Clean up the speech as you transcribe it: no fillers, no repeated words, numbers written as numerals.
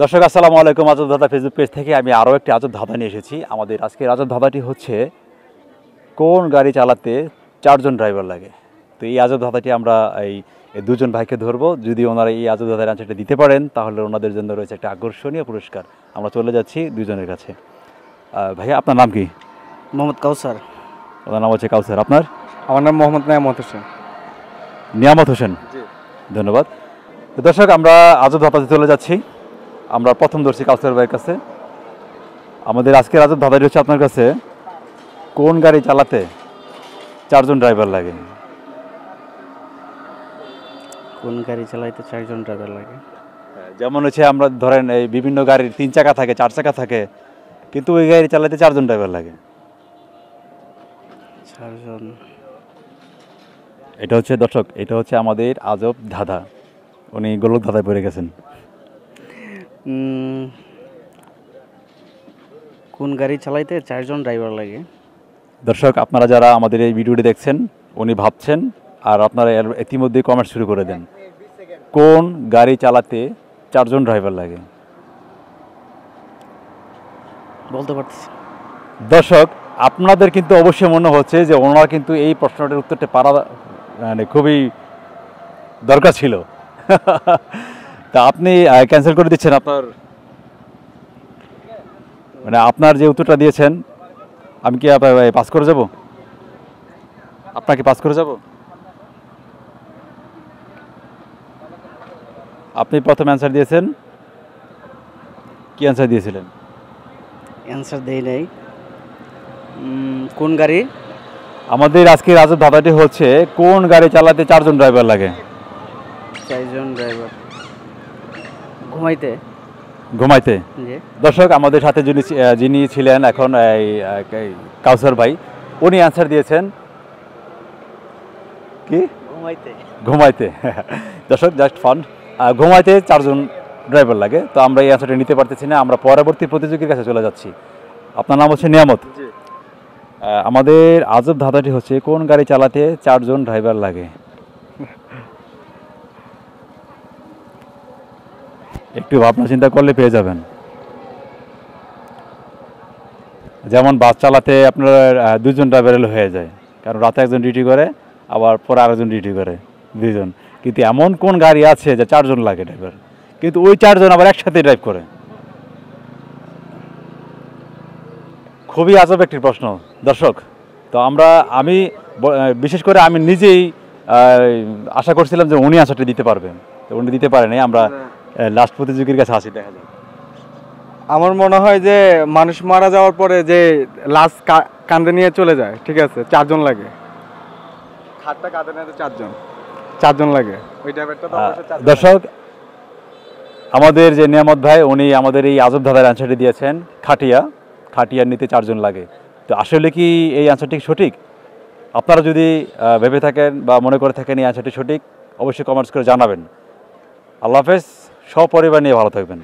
দর্শক আসসালামু আলাইকুম। আজব ধাঁধা ফেসবুক পেজ থেকে আমি আরও একটি আজব ধাঁধা নিয়ে এসেছি। আমাদের আজকের আজব ধাঁধাটি হচ্ছে কোন গাড়ি চালাতে চারজন ড্রাইভার লাগে। তো এই আজব ধাঁধাটি আমরা এই দুজন ভাইকে ধরবো। যদি ওনারা এই আজব ধাঁধার অ্যান্সারটা দিতে পারেন তাহলে ওনাদের জন্য রয়েছে একটা আকর্ষণীয় পুরস্কার। আমরা চলে যাচ্ছি দুজনের কাছে। ভাইয়া, আপনার নাম কি? মোহাম্মদ কাউসার। ওনার নাম হচ্ছে কাউসার। আপনার? আমার নাম মোহাম্মদ নিয়ামত হোসেন। নিয়ামত হোসেন, ধন্যবাদ। তো দর্শক, আমরা আজব ধাঁধাতে চলে যাচ্ছি। আমরা প্রথম ধরছি কাউসার ভাইয়ের কাছে। আমাদের আজকের আজব ধাঁধাটি হচ্ছে আপনার কাছে, কোন গাড়ি চালাতে চারজন ড্রাইভার লাগে? কোন গাড়ি চালাইতে চারজন ড্রাইভার লাগে? যেমন হচ্ছে আমরা ধরেন এই বিভিন্ন গাড়ির 3 চাকা থাকে, 4 চাকা থাকে, কিন্তু ওই গাড়ি চালাতে চারজন ড্রাইভার লাগে। চারজন। এটা হচ্ছে দর্শক, এটা হচ্ছে আমাদের আজব ধাঁধা। উনি গোলক ধাঁধায় পড়ে গেছেন। কোন গাড়ি চালাইতে চারজন ড্রাইভার লাগে? দর্শক, আপনারা যারা আমাদের এই ভিডিওটি দেখছেন, উনি ভাবছেন, আর আপনারা ইতিমধ্যে কমেন্ট শুরু করে দেন, কোন গাড়ি চালাতে চারজন ড্রাইভার লাগে? বলতে পারতেছি। দর্শক, আপনাদের কিন্তু অবশ্যই মনে হচ্ছে যে ওনারা কিন্তু এই প্রশ্নটার উত্তরটা পারা মানে খুবই দরকার ছিল। তা আপনি ক্যান্সেল করে দিচ্ছেন আপনার, মানে আপনার যে উত্তরটা দিয়েছেন, আমি কি পাস করে যাব? আপনাকে পাস করে যাব? আপনি প্রথম অ্যান্সার দিয়েছেন, কি অ্যান্সার দিয়েছিলেন? অ্যান্সার দেই নাই। কোন গাড়ি? আমাদের আজকের আজব ধাঁধাটি হচ্ছে, কোন গাড়ি চালাতে চারজন ড্রাইভার লাগে? চারজন ড্রাইভার ঘুমাইতে। ঘুমাইতে। জি। দর্শক, আমাদের সাথে যিনি ছিলেন এখন এই কাউসার ভাই, উনি অ্যান্সার দিয়েছেন কি? ঘুমাইতে। ঘুমাইতে। দর্শক, জাস্ট ফান, ঘুমাইতে চারজন ড্রাইভার লাগে। তো আমরা এই অ্যান্সারটা নিতে পারতেছি না, আমরা পরবর্তী প্রতিযোগীর কাছে চলে যাচ্ছি। আপনার নাম হচ্ছে নিয়ামত। আমাদের আজব ধাঁধাটি হচ্ছে, কোন গাড়ি চালাতে চারজন ড্রাইভার লাগে? একটু ভাবনা চিন্তা করলে পেয়ে যাবেন। যেমন বাস চালাতে আপনার দুজন ড্রাইভার হয়ে যায়, কারণ রাতে একজন ডিউটি করে, আবার পরে আরেকজন ডিউটি করে, দুজন। কিন্তু এমন কোন গাড়ি আছে যে চারজন লাগে ড্রাইভার, কিন্তু ওই চারজন আবার একসাথে ড্রাইভ করে? খুবই আজব একটি প্রশ্ন দর্শক। তো আমি বিশেষ করে আমি নিজেই আশা করছিলাম যে উনি আনসারটা দিতে পারবেন, তো উনি দিতে পারেনি। আমরা লাস্ট প্রতিযোগীর কাছে আসি, দেখা যাক। আমার মনে হয় যে মানুষ মারা যাওয়ার পরে যে লাশ কাঁধে নিয়ে চলে যায়, ঠিক আছে, চারজন লাগে। খাটটা কাঁধে নিয়ে চারজন লাগে। ওই ড্রাইভারটা তো অবশ্যই চারজন। দর্শক, আমাদের যে নিয়ামত ভাই, উনি আমাদের এই আজব ধাঁধার অ্যান্সারটি দিয়েছেন খাটিয়ার নিতে চারজন লাগে। তো আসলে কি এই অ্যান্সারটি সঠিক? আপনারা যদি ভেবে থাকেন বা মনে করে থাকেন এই অ্যান্সারটি সঠিক, অবশ্যই কমেন্টস করে জানাবেন। আল্লাহ হাফেজ, সপরিবার নিয়ে ভালো থাকবেন।